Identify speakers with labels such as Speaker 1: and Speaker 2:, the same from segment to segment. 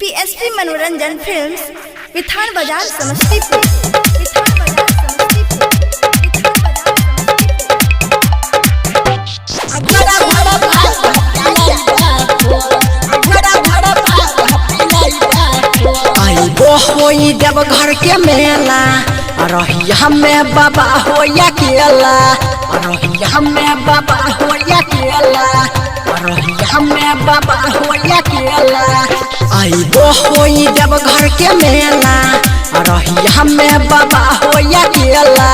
Speaker 1: PSP मनोरंजन films विठान बाजार समस्तीपुर।
Speaker 2: होई देवघर के मेला रहिया में बाबा होया केला, रहिया में बाबा होया केला, रहिया में बाबा होया केला। आइबो होई देवघर के मेला रहिया में बाबा होया केला।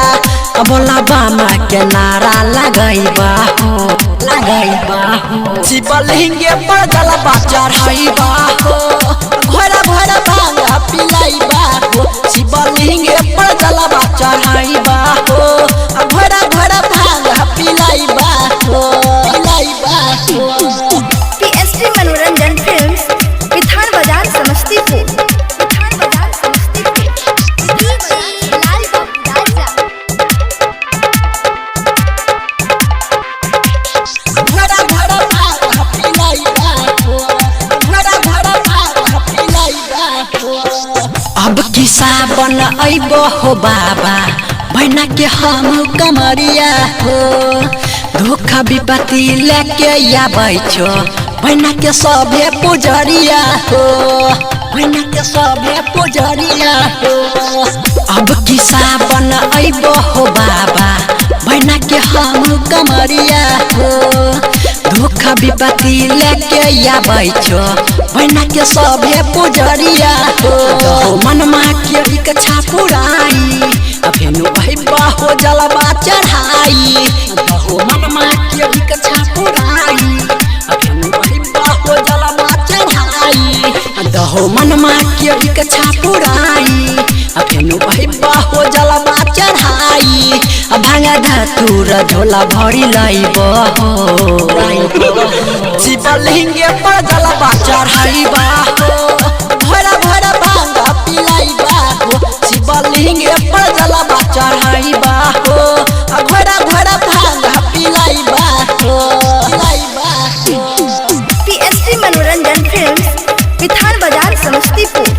Speaker 2: बोला बामा के नारा लगाइबा हो, लगाइबा हो। शिवलिंगे पर जलवा चढ़ाइबा हो, घोड़ा घोड़ा भांगा पिलाइबा हो। शिवलिंगे पर जलवा चढ़ाइबा हो, घोड़ा घोड़ा भांगा पिलाइबा हो, पिलाइबा हो।
Speaker 1: पीएसपी मनोरंजन फिल्म्स विठान बाजार समस्तीपुर।
Speaker 2: अब किसा बन आइबो हो बाबा बहना के हम कमरिया हो। धोखा विपत्ति लेके आबै छो बहना के सभे पुजरिया हो, बहना के सभे पुजरिया हो। अब किसा बन आइबो हो बाबा बहना के हम कमरिया हो। धोखा विपत्ति लेके आबै छो बहना के सभे पुजरिया हो। मनमा के इच्छा पुराई फेनु अइबा हो जलवा चढ़ाई। मनमा के इच्छा पुराई फेनु अइबा हो जलवा चढ़ाई। दहो मनमा के इच्छा पुराई फेनु अइबा हो जलवा चढ़ाई। भांगा धतूर झोला भरी लइबो हो, शिवलिंगे पर जलवा चढ़ाइबा हो, भरा भरा भांगा पिलाइबा हो। शिवलिंगे पर जलवा चढ़ाइबा हो, घोड़ा घोड़ा भांगा पिलाइबा हो, पिलाइबा हो।
Speaker 1: पीएसपी मनोरंजन फिल्म्स विठान बाजार समस्तीपुर।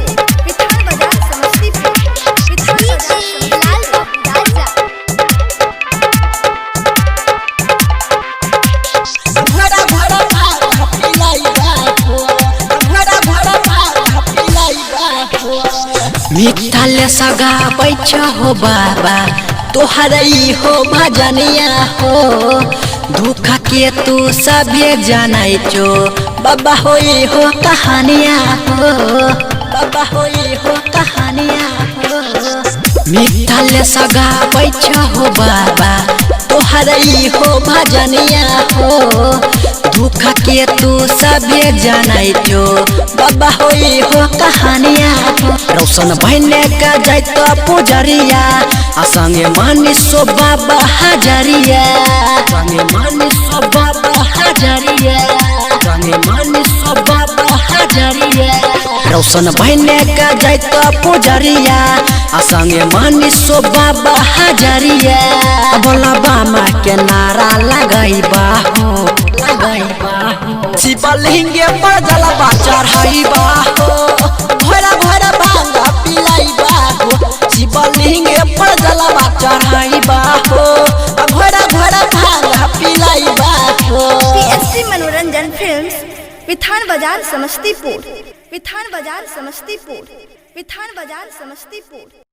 Speaker 2: मिठाले सगा बैठ हो बाबा तोहरई हो भजनिया हो। धोखा के तू सभे जानै छो बाबा होई हो कहानिया हो, बाबा होई हो कहानिया हो। मिठाले सगा बैठ हो बाबा तोहरई हो भजनिया हो। धोखा के तू सभे जानै छो बाबा होई हो कहानिया हो। रोशन बहने का जाइत पुजरिया संगे मानिसो बाबा हजरिया, संगे मानिसो बाबा हजरिया, संगे मानिसो बाबा हजरिया। रोशन बहने का जाइत पुजरिया संगे मानिसो बाबा हजरिया। बोला बामा के नारा लगाइबा हो, लगाइबा हो। शिवलिंगे पर जलवा चढ़ाइबा हो, घोड़ा घोड़ा भांगा पिलाइबा हो। शिवलिंगे पर जलवा चढ़ाइबा हो, घोड़ा घोड़ा भांगा पिलाइबा हो।
Speaker 1: पीएसपी मनोरंजन फिल्म्स विठान बाजार समस्तीपुर। विठान बाजार समस्तीपुर। विठान बाजार समस्तीपुर।